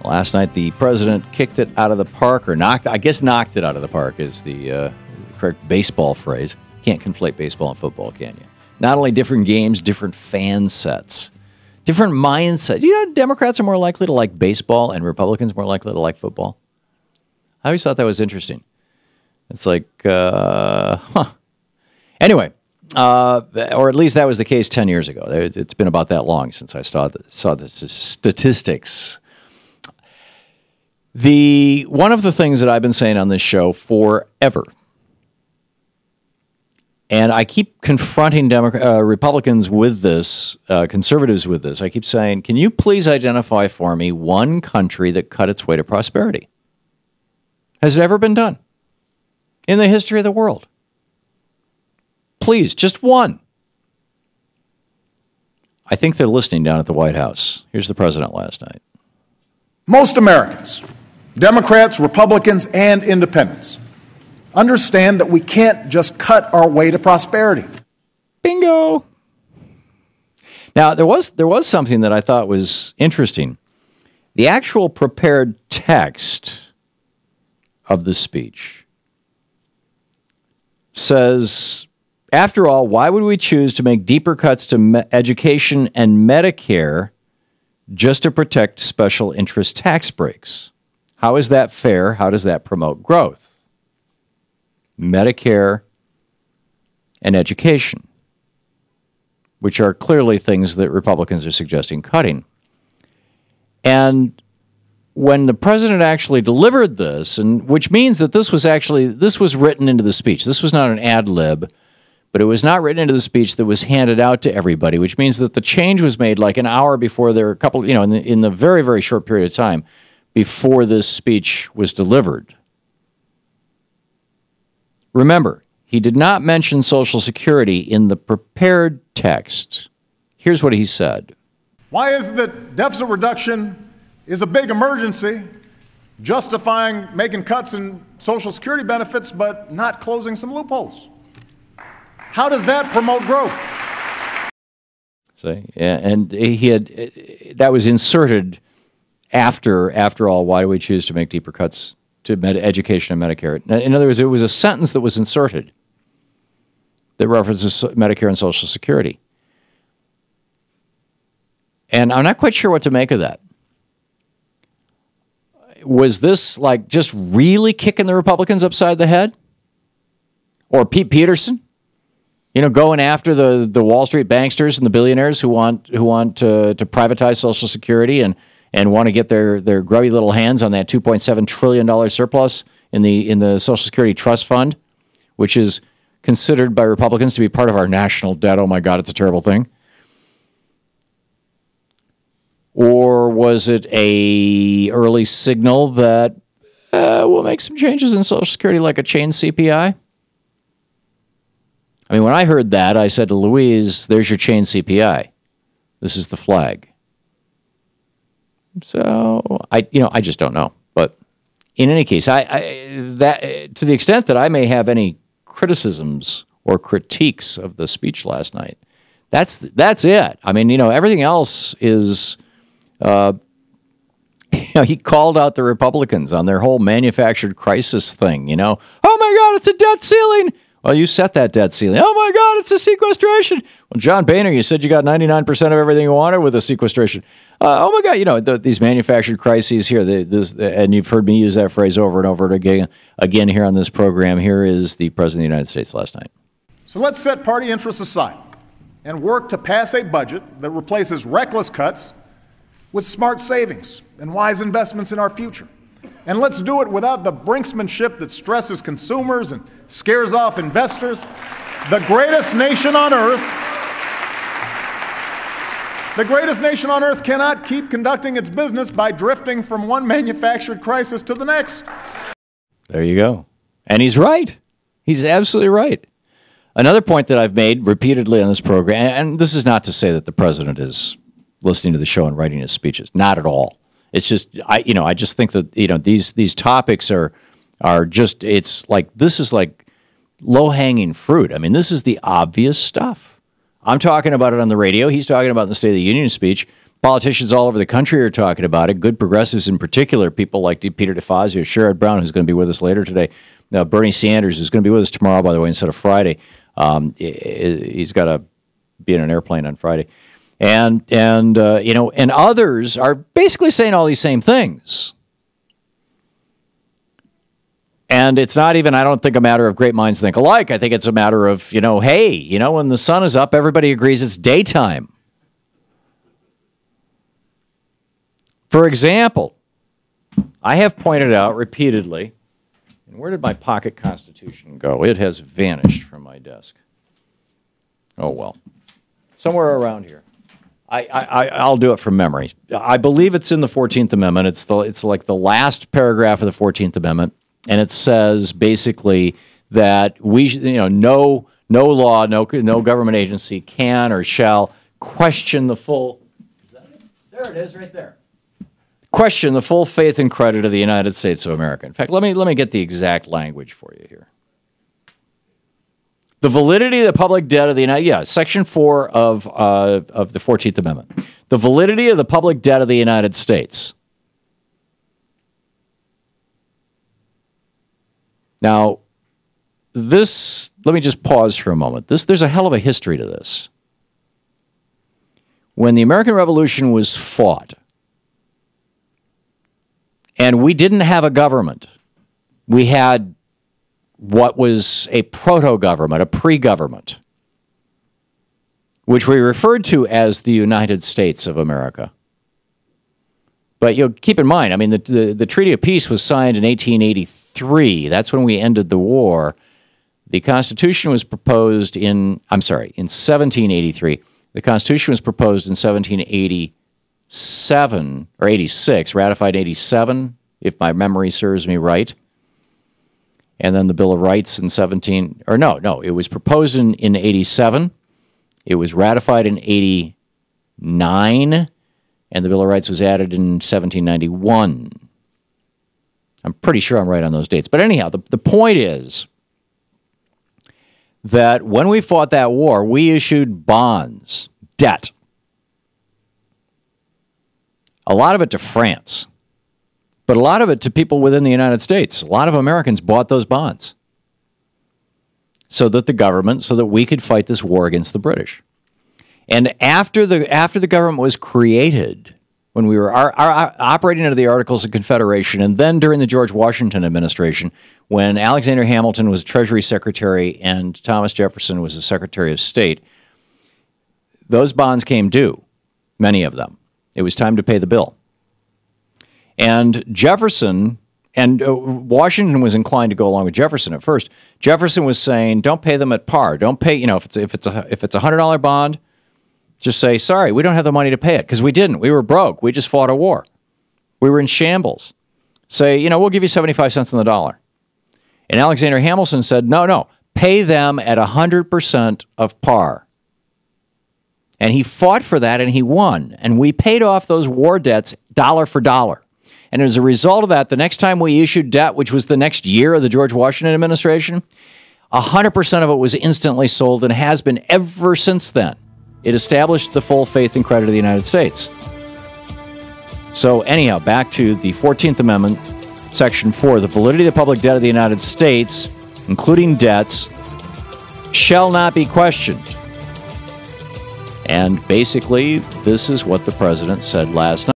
Last night, the president kicked it out of the park, or knocked it out of the park is the correct baseball phrase. Can't conflate baseball and football, can you? Not only different games, different fan sets, different mindsets. You know, Democrats are more likely to like baseball and Republicans more likely to like football. I always thought that was interesting. It's like, Anyway, or at least that was the case 10 years ago. It's been about that long since I saw the statistics. One of the things that I've been saying on this show forever, and I keep confronting Republicans with this, conservatives with this. I keep saying, can you please identify for me one country that cut its way to prosperity? Has it ever been done in the history of the world? Please, just one. I think they're listening down at the White House. Here's the president last night. Most Americans, Democrats, Republicans, and independents, understand that we can't just cut our way to prosperity. Bingo. Now, there was something that I thought was interesting. The actual prepared text of the speech says, after all, why would we choose to make deeper cuts to education and Medicare just to protect special interest tax breaks? How is that fair? How does that promote growth? Medicare and education, which are clearly things that Republicans are suggesting cutting. And when the president actually delivered this, and which means that this was written into the speech. This was not an ad lib, but it was not written into the speech that was handed out to everybody, which means that the change was made like an hour before there were a couple, in the very, very short period of time before this speech was delivered. Remember, he did not mention Social Security in the prepared text. Here's what he said. Why is it that deficit reduction is a big emergency, justifying making cuts in Social Security benefits but not closing some loopholes? How does that promote growth? See, and that was inserted after all, why do we choose to make deeper cuts to education and Medicare? In other words, it was a sentence that was inserted that references Medicare and Social Security. And I'm not quite sure what to make of that. Was this like just really kicking the Republicans upside the head? Or Pete Peterson? Going after the Wall Street banksters and the billionaires who want to privatize Social Security and want to get their grubby little hands on that $2.7 trillion surplus in the Social Security Trust Fund, which is considered by Republicans to be part of our national debt. Oh my God, it's a terrible thing. Or was it a early signal that we'll make some changes in Social Security like a chained CPI? I mean, when I heard that, I said to Louise, there's your chained CPI. This is the flag. So, I just don't know. But in any case, that to the extent that I may have any criticisms or critiques of the speech last night, that's it. I mean, everything else is, he called out the Republicans on their whole manufactured crisis thing, Oh my God, it's a debt ceiling. Well, you set that debt ceiling. Oh, my God, it's a sequestration. Well, John Boehner, you said you got 99% of everything you wanted with a sequestration. Oh, my God, these manufactured crises here, and you've heard me use that phrase over and over again here on this program. Here is the President of the United States last night. So let's set party interests aside and work to pass a budget that replaces reckless cuts with smart savings and wise investments in our future. And let's do it without the brinksmanship that stresses consumers and scares off investors. The greatest nation on earth cannot keep conducting its business by drifting from one manufactured crisis to the next. There you go. And he's right. He's absolutely right. Another point that I've made repeatedly on this program, and this is not to say that the president is listening to the show and writing his speeches. Not at all. It's just I just think that these topics are just, it's like, this is like low-hanging fruit. I mean, this is the obvious stuff. I'm talking about it on the radio. He's talking about it in the State of the Union speech. Politicians all over the country are talking about it. Good progressives in particular, people like Peter DeFazio, Sherrod Brown, who's going to be with us later today, Bernie Sanders, who's going to be with us tomorrow, by the way, instead of Friday. He's got to be in an airplane on Friday. And others are basically saying all these same things. And it's not even, I don't think, a matter of great minds think alike. I think it's a matter of, hey, when the sun is up, everybody agrees it's daytime. For example, I have pointed out repeatedly, and where did my pocket Constitution go? It has vanished from my desk. Oh, well. Somewhere around here. I'll do it from memory. I believe it's in the 14th Amendment. It's like the last paragraph of the 14th Amendment, and it says basically that no law, no government agency can or shall question the full. Is that it? There it is, right there. Question the full faith and credit of the United States of America. In fact, let me get the exact language for you here. The validity of the public debt of the United Section 4 of the 14th Amendment. The validity of the public debt of the United States. Now, let me just pause for a moment. There's a hell of a history to this. When the American Revolution was fought, and we didn't have a government, we had what was a proto-government, a pre-government, which we referred to as the United States of America. But keep in mind, I mean, the Treaty of Peace was signed in 1883. That's when we ended the war. The Constitution was proposed in 1783. The Constitution was proposed in 1787 or 86, ratified in 87, if my memory serves me right. And then the Bill of Rights in it was proposed in 87. It was ratified in 89, and the Bill of Rights was added in 1791. I'm pretty sure I'm right on those dates. But anyhow, the point is that when we fought that war, we issued bonds, debt. A lot of it to France, but a lot of it to people within the United States. A lot of Americans bought those bonds so that we could fight this war against the British. And after the government was created, when we were operating under the Articles of Confederation, and then during the George Washington administration, when Alexander Hamilton was Treasury Secretary and Thomas Jefferson was the Secretary of State, those bonds came due, many of them. It was time to pay the bill. And Jefferson and Washington was inclined to go along with Jefferson at first. Jefferson was saying, don't pay them at par. Don't pay, if it's a $100 bond, just say, sorry, we don't have the money to pay it, because we didn't. We were broke. We just fought a war. We were in shambles. Say, we'll give you 75 cents on the dollar. And Alexander Hamilton said, no, pay them at 100% of par. And he fought for that, and he won. And we paid off those war debts dollar for dollar. And as a result of that, the next time we issued debt, which was the next year of the George Washington administration, 100% of it was instantly sold and has been ever since then. It established the full faith and credit of the United States. So anyhow, back to the 14th Amendment, Section 4, the validity of the public debt of the United States, including debts, shall not be questioned. And basically, this is what the president said last night.